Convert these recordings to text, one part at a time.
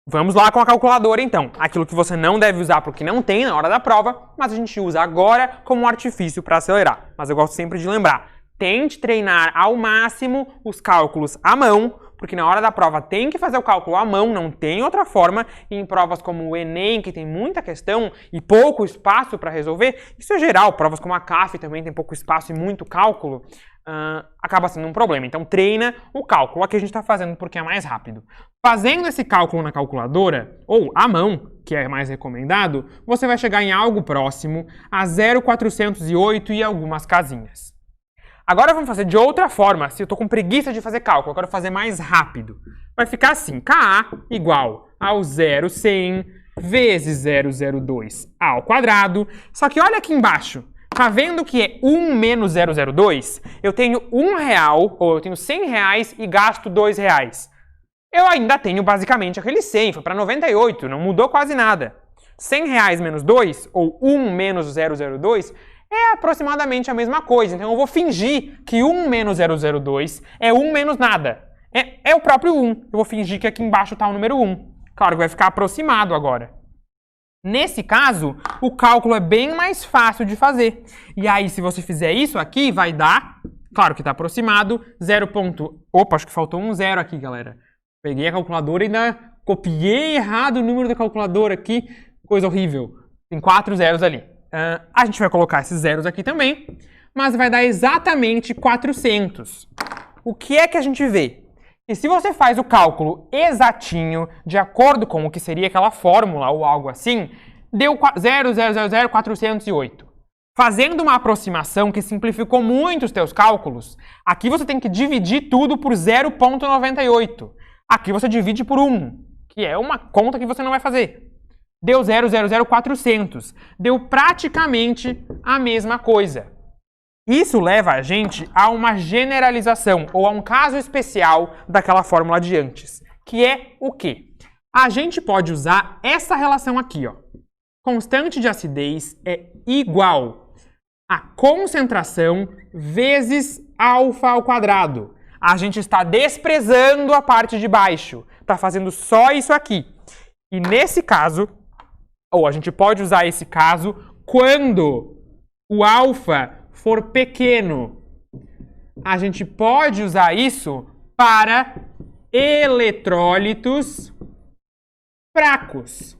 Vamos lá com a calculadora, então. Aquilo que você não deve usar porque não tem na hora da prova, mas a gente usa agora como um artifício para acelerar. Mas eu gosto sempre de lembrar, tente treinar ao máximo os cálculos à mão, porque na hora da prova tem que fazer o cálculo à mão, não tem outra forma. E em provas como o Enem, que tem muita questão e pouco espaço para resolver, isso é geral, provas como a CAF também tem pouco espaço e muito cálculo, acaba sendo um problema. Então treina o cálculo. Aqui a gente está fazendo porque é mais rápido. Fazendo esse cálculo na calculadora, ou à mão, que é mais recomendado, você vai chegar em algo próximo a 0,408 e algumas casinhas. Agora vamos fazer de outra forma. Se eu estou com preguiça de fazer cálculo, eu quero fazer mais rápido. Vai ficar assim, Ka igual ao 0,100 vezes 0,02 ao quadrado. Só que olha aqui embaixo. Tá vendo que é 1 menos 0,02? Eu tenho R$1, ou eu tenho R$100 e gasto R$2. Eu ainda tenho basicamente aquele 100, foi para 98, não mudou quase nada. R$100 menos 2, ou 1 menos 0,02, é aproximadamente a mesma coisa. Então eu vou fingir que 1 menos 0,02 é 1 menos nada. É o próprio 1. Eu vou fingir que aqui embaixo está o número 1. Claro que vai ficar aproximado agora. Nesse caso, o cálculo é bem mais fácil de fazer. E aí, se você fizer isso aqui, vai dar, claro que está aproximado, 0. Opa, acho que faltou um 0 aqui, galera. Peguei a calculadora e ainda copiei errado o número da calculadora aqui. Coisa horrível. Tem 4 zeros ali. A gente vai colocar esses zeros aqui também, mas vai dar exatamente 400. O que é que a gente vê? E se você faz o cálculo exatinho, de acordo com o que seria aquela fórmula ou algo assim, deu 0,000,408. Fazendo uma aproximação que simplificou muito os teus cálculos, aqui você tem que dividir tudo por 0,98. Aqui você divide por 1, que é uma conta que você não vai fazer. Deu 0,000,400. Deu praticamente a mesma coisa. Isso leva a gente a uma generalização, ou a um caso especial daquela fórmula de antes, que é o quê? A gente pode usar essa relação aqui, ó. Constante de acidez é igual a concentração vezes alfa ao quadrado. A gente está desprezando a parte de baixo, está fazendo só isso aqui. E nesse caso, ou a gente pode usar esse caso quando o alfa for pequeno. A gente pode usar isso para eletrólitos fracos.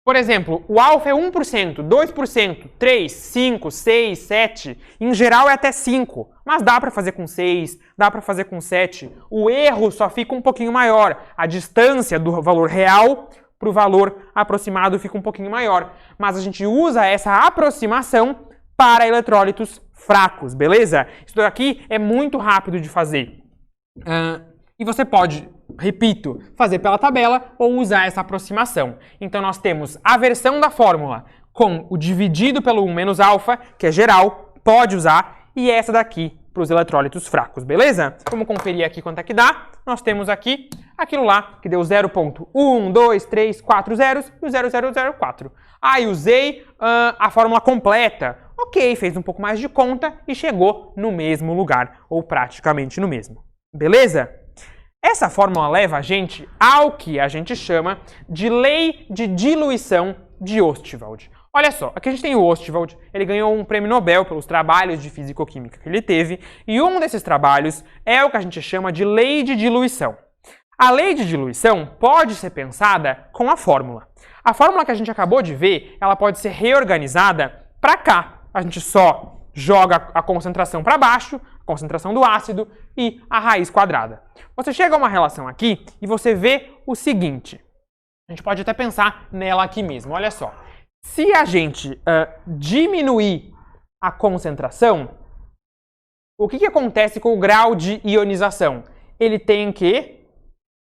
Por exemplo, o alfa é 1%, 2%, 3%, 5%, 6%, 7%. Em geral é até 5%, mas dá para fazer com 6%, dá para fazer com 7%. O erro só fica um pouquinho maior. A distância do valor real para o valor aproximado fica um pouquinho maior. Mas a gente usa essa aproximação para eletrólitos fracos, beleza? Isso daqui é muito rápido de fazer. E você pode, repito, fazer pela tabela ou usar essa aproximação. Então nós temos a versão da fórmula com o dividido pelo 1 menos alfa, que é geral, pode usar, e essa daqui para os eletrólitos fracos, beleza? Vamos conferir aqui quanto é que dá. Nós temos aqui aquilo lá, que deu 0,1, 2, 3, 4 zeros e o 0,004. Aí usei a fórmula completa. Ok, fez um pouco mais de conta e chegou no mesmo lugar, ou praticamente no mesmo. Beleza? Essa fórmula leva a gente ao que a gente chama de lei de diluição de Ostwald. Olha só, aqui a gente tem o Ostwald, ele ganhou um prêmio Nobel pelos trabalhos de fisicoquímica que ele teve, e um desses trabalhos é o que a gente chama de lei de diluição. A lei de diluição pode ser pensada com a fórmula. A fórmula que a gente acabou de ver, ela pode ser reorganizada para cá. A gente só joga a concentração para baixo, a concentração do ácido e a raiz quadrada. Você chega a uma relação aqui e você vê o seguinte. A gente pode até pensar nela aqui mesmo, olha só. Se a gente diminuir a concentração, o que acontece com o grau de ionização? Ele tem que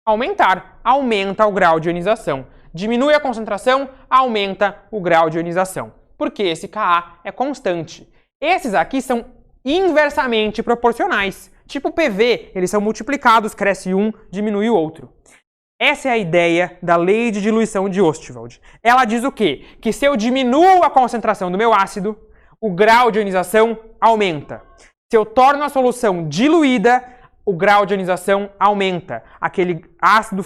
aumentar, aumenta o grau de ionização. Diminui a concentração, aumenta o grau de ionização. Porque esse Ka é constante. Esses aqui são inversamente proporcionais. Tipo PV, eles são multiplicados, cresce um, diminui o outro. Essa é a ideia da lei de diluição de Ostwald. Ela diz o quê? Que se eu diminuo a concentração do meu ácido, o grau de ionização aumenta. Se eu torno a solução diluída, o grau de ionização aumenta. Aquele ácido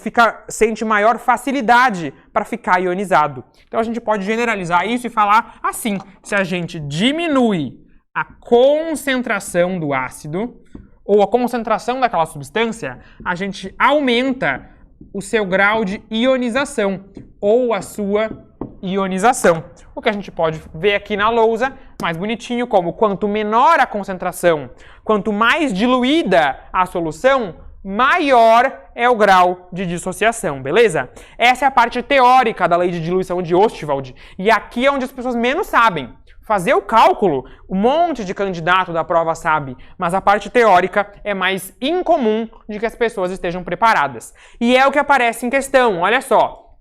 sente maior facilidade para ficar ionizado. Então a gente pode generalizar isso e falar assim: se a gente diminui a concentração do ácido, ou a concentração daquela substância, a gente aumenta o seu grau de ionização, ou a sua ionização. O que a gente pode ver aqui na lousa, mais bonitinho, como quanto menor a concentração, quanto mais diluída a solução, maior é o grau de dissociação, beleza? Essa é a parte teórica da lei de diluição de Ostwald, e aqui é onde as pessoas menos sabem. Fazer o cálculo, um monte de candidato da prova sabe, mas a parte teórica é mais incomum de que as pessoas estejam preparadas. E é o que aparece em questão, olha só.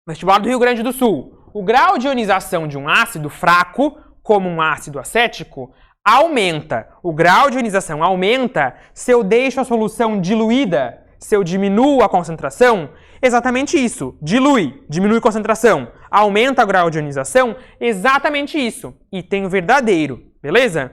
Vestibular do Rio Grande do Sul. O grau de ionização de um ácido fraco, como um ácido acético, aumenta. O grau de ionização aumenta se eu deixo a solução diluída, se eu diminuo a concentração. Exatamente isso. Diminui concentração, aumenta o grau de ionização, exatamente isso. E tem o verdadeiro, beleza?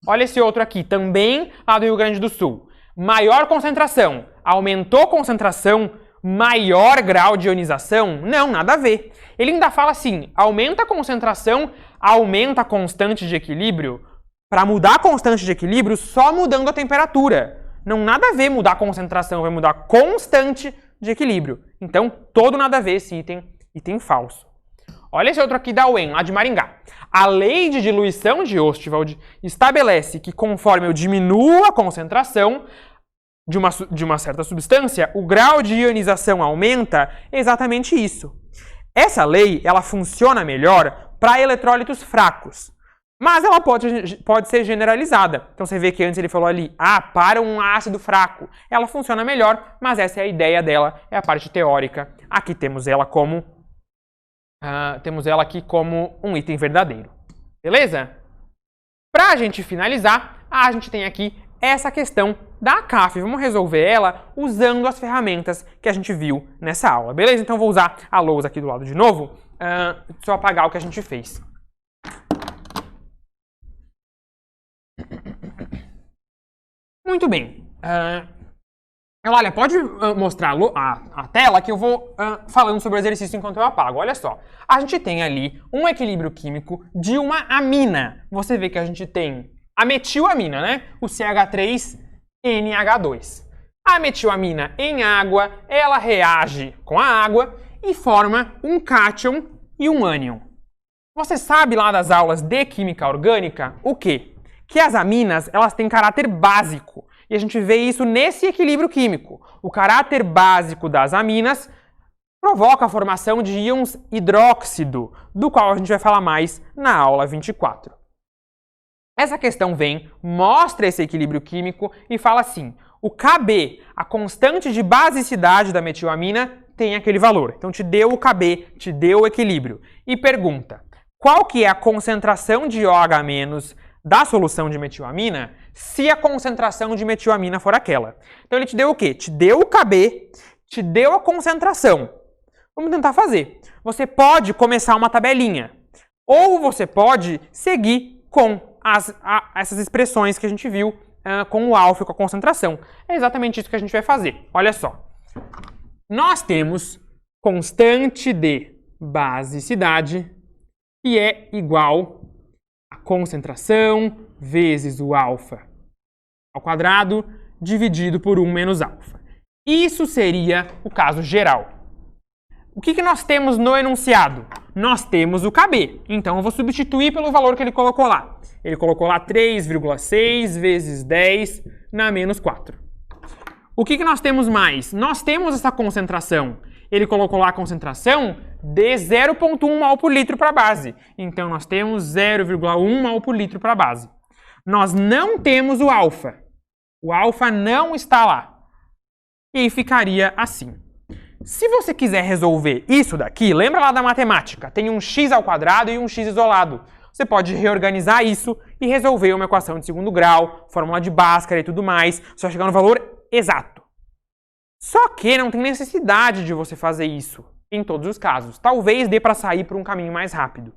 Olha esse outro aqui, também lá do Rio Grande do Sul. Maior concentração, aumentou concentração, maior grau de ionização? Não, nada a ver. Ele ainda fala assim, aumenta a concentração, aumenta a constante de equilíbrio. Para mudar a constante de equilíbrio, só mudando a temperatura. Não nada a ver mudar a concentração, vai mudar a constante de equilíbrio. Então, todo nada a ver esse item falso. Olha esse outro aqui da UEM, lá de Maringá. A lei de diluição de Ostwald estabelece que conforme eu diminuo a concentração de uma certa substância, o grau de ionização aumenta. Exatamente isso. Essa lei, ela funciona melhor para eletrólitos fracos. Mas ela pode ser generalizada. Então você vê que antes ele falou ali, para um ácido fraco. Ela funciona melhor, mas essa é a ideia dela, é a parte teórica. Aqui temos ela aqui como um item verdadeiro. Beleza? Para a gente finalizar, a gente tem aqui essa questão da CAF. Vamos resolver ela usando as ferramentas que a gente viu nessa aula. Beleza? Então vou usar a lousa aqui do lado de novo, só apagar o que a gente fez. Muito bem. Olha, pode mostrar a tela que eu vou falando sobre o exercício enquanto eu apago. Olha só. A gente tem ali um equilíbrio químico de uma amina. Você vê que a gente tem a metilamina, né? O CH3NH2. A metilamina em água, ela reage com a água e forma um cátion e um ânion. Você sabe lá das aulas de química orgânica o quê? Que as aminas, elas têm caráter básico. E a gente vê isso nesse equilíbrio químico. O caráter básico das aminas provoca a formação de íons hidróxido, do qual a gente vai falar mais na aula 24. Essa questão mostra esse equilíbrio químico e fala assim, o Kb, a constante de basicidade da metilamina, tem aquele valor. Então te deu o Kb, te deu o equilíbrio. E pergunta, qual que é a concentração de OH- da solução de metilamina se a concentração de metilamina for aquela? Então ele te deu o quê? Te deu o Kb, te deu a concentração. Vamos tentar fazer. Você pode começar uma tabelinha, ou você pode seguir com essas expressões que a gente viu com o alfa e com a concentração. É exatamente isso que a gente vai fazer. Olha só. Nós temos constante de basicidade, que é igual a concentração vezes o alfa ao quadrado dividido por 1 menos alfa. Isso seria o caso geral. O que nós temos no enunciado? Nós temos o Kb. Então eu vou substituir pelo valor que ele colocou lá. Ele colocou lá 3,6 vezes 10 na menos 4. O que nós temos mais? Nós temos essa concentração. Ele colocou lá a concentração de 0,1 mol por litro para a base. Então, nós temos 0,1 mol por litro para a base. Nós não temos o alfa. O alfa não está lá. E aí ficaria assim. Se você quiser resolver isso daqui, lembra lá da matemática? Tem um x ao quadrado e um x isolado. Você pode reorganizar isso e resolver uma equação de segundo grau, fórmula de Bhaskara e tudo mais. Você vai chegar no valor exato. Só que não tem necessidade de você fazer isso em todos os casos. Talvez dê para sair por um caminho mais rápido.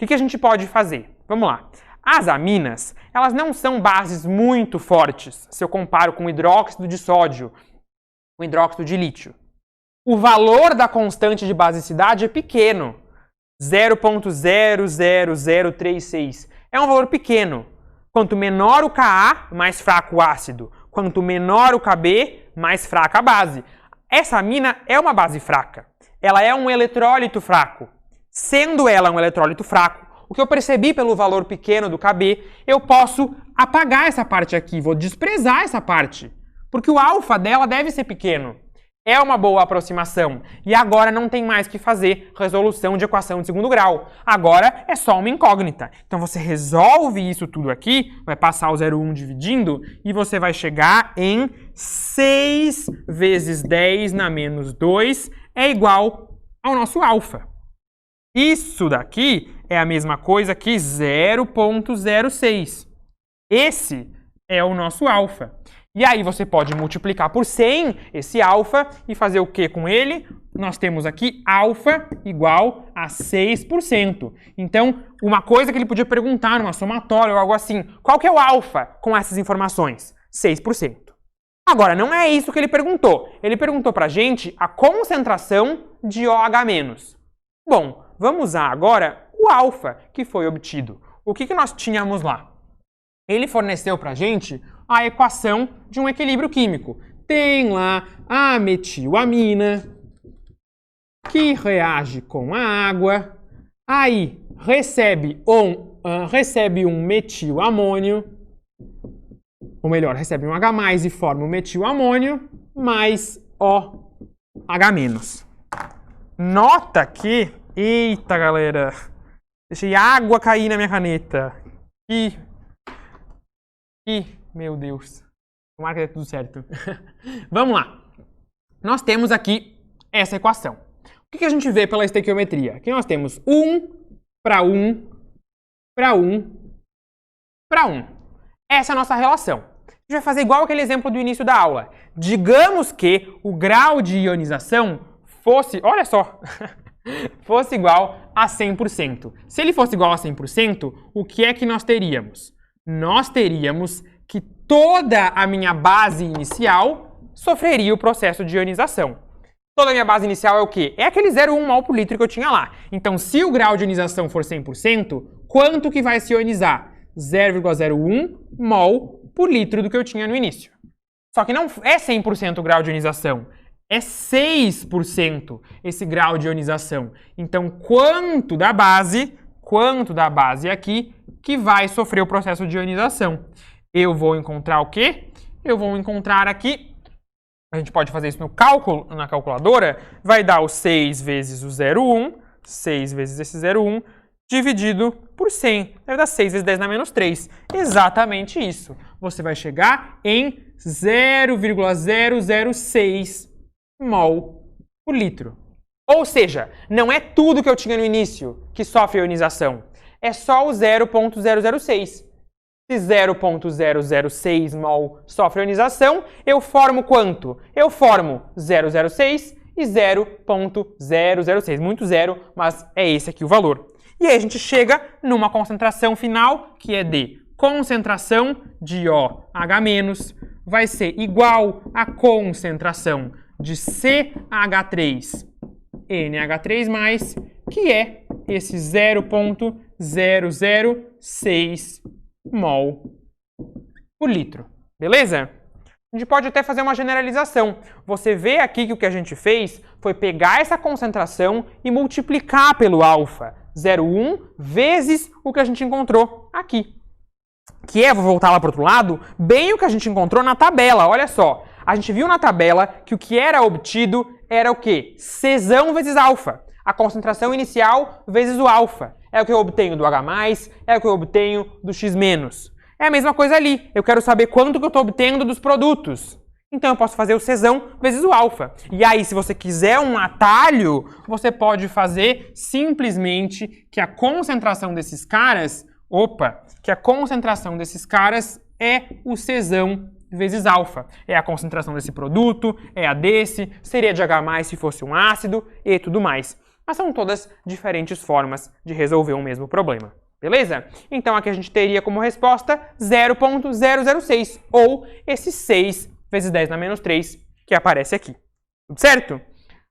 O que a gente pode fazer? Vamos lá. As aminas, elas não são bases muito fortes, se eu comparo com o hidróxido de sódio, o hidróxido de lítio. O valor da constante de basicidade é pequeno, 0,00036. É um valor pequeno. Quanto menor o Ka, mais fraco o ácido. Quanto menor o Kb, mais fraca a base. Essa amina é uma base fraca. Ela é um eletrólito fraco. Sendo ela um eletrólito fraco, o que eu percebi pelo valor pequeno do Kb, eu posso apagar essa parte aqui, vou desprezar essa parte. Porque o alfa dela deve ser pequeno. É uma boa aproximação. E agora não tem mais que fazer resolução de equação de segundo grau. Agora é só uma incógnita. Então você resolve isso tudo aqui, vai passar o 0,1 dividindo, e você vai chegar em 6 vezes 10 na menos 2 é igual ao nosso alfa. Isso daqui é a mesma coisa que 0,06. Esse é o nosso alfa. E aí você pode multiplicar por 100 esse alfa e fazer o que com ele? Nós temos aqui alfa igual a 6%. Então, uma coisa que ele podia perguntar numa somatória ou algo assim, qual que é o alfa com essas informações? 6%. Agora, não é isso que ele perguntou. Ele perguntou pra gente a concentração de OH-. Bom, vamos usar agora o alfa que foi obtido. O que nós tínhamos lá? Ele forneceu pra gente a equação de um equilíbrio químico. Tem lá a metilamina, que reage com a água, aí recebe um metilamônio, ou melhor, recebe um H+, e forma um metilamônio, mais OH-. Nota que... Eita, galera! Deixei água cair na minha caneta. Meu Deus. Tomara que dê tudo certo. Vamos lá. Nós temos aqui essa equação. O que a gente vê pela estequiometria? Aqui nós temos 1 para 1 para 1 para 1. Essa é a nossa relação. A gente vai fazer igual aquele exemplo do início da aula. Digamos que o grau de ionização fosse, olha só, fosse igual a 100%. Se ele fosse igual a 100%, o que é que nós teríamos? Nós teríamos que toda a minha base inicial sofreria o processo de ionização. Toda a minha base inicial é o quê? É aquele 0,1 mol por litro que eu tinha lá. Então, se o grau de ionização for 100%, quanto que vai se ionizar? 0,01 mol por litro do que eu tinha no início. Só que não é 100% o grau de ionização. É 6% esse grau de ionização. Então, quanto da base aqui que vai sofrer o processo de ionização? Eu vou encontrar o quê? Eu vou encontrar aqui, a gente pode fazer isso no cálculo, na calculadora, vai dar o 6 vezes o 0,1, 6 vezes esse 0,1, dividido por 100. Deve dar 6 vezes 10 na menos 3. Exatamente isso. Você vai chegar em 0,006 mol por litro. Ou seja, não é tudo que eu tinha no início que sofre ionização. É só o 0,006. Se 0,006 mol sofre ionização, eu formo quanto? Eu formo 0,06 e 0,006. Muito zero, mas é esse aqui o valor. E aí a gente chega numa concentração final, que é de concentração de OH- vai ser igual à concentração de CH3NH3+, que é esse 0,006 mol por litro. Beleza? A gente pode até fazer uma generalização. Você vê aqui que o que a gente fez foi pegar essa concentração e multiplicar pelo alfa. 0,1 vezes o que a gente encontrou aqui. Que é, vou voltar lá para o outro lado, bem o que a gente encontrou na tabela. Olha só. A gente viu na tabela que o que era obtido era o quê? Czão vezes alfa. A concentração inicial vezes o alfa. É o que eu obtenho do H+, é o que eu obtenho do X-. É a mesma coisa ali. Eu quero saber quanto que eu estou obtendo dos produtos. Então eu posso fazer o Czão vezes o alfa. E aí, se você quiser um atalho, você pode fazer simplesmente que a concentração desses caras, é o Czão vezes alfa. É a concentração desse produto, é a desse, seria de H+ se fosse um ácido e tudo mais. Mas são todas diferentes formas de resolver o mesmo problema. Beleza? Então aqui a gente teria como resposta 0,006, ou esse 6 vezes 10 na menos 3 que aparece aqui. Tudo certo?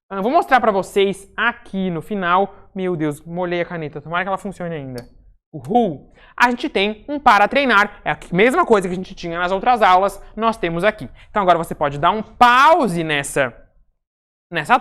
Eu vou mostrar para vocês aqui no final. Meu Deus, molhei a caneta, tomara que ela funcione ainda. Uhul! A gente tem um para treinar, é a mesma coisa que a gente tinha nas outras aulas, nós temos aqui. Então agora você pode dar um pause nessa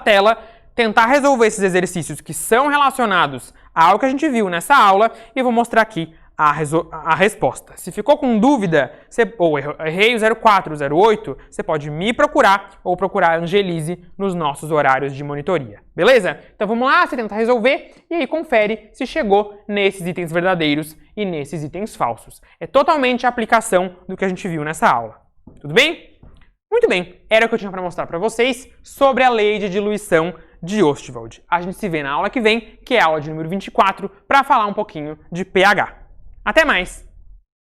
tela, tentar resolver esses exercícios que são relacionados ao que a gente viu nessa aula e eu vou mostrar aqui a resposta. Se ficou com dúvida, ou errei o 04, 08, você pode me procurar ou procurar a Angelise nos nossos horários de monitoria. Beleza? Então vamos lá, você tenta resolver e aí confere se chegou nesses itens verdadeiros e nesses itens falsos. É totalmente a aplicação do que a gente viu nessa aula. Tudo bem? Muito bem, era o que eu tinha para mostrar para vocês sobre a lei de diluição de Ostwald. A gente se vê na aula que vem, que é a aula de número 24, para falar um pouquinho de pH. Até mais!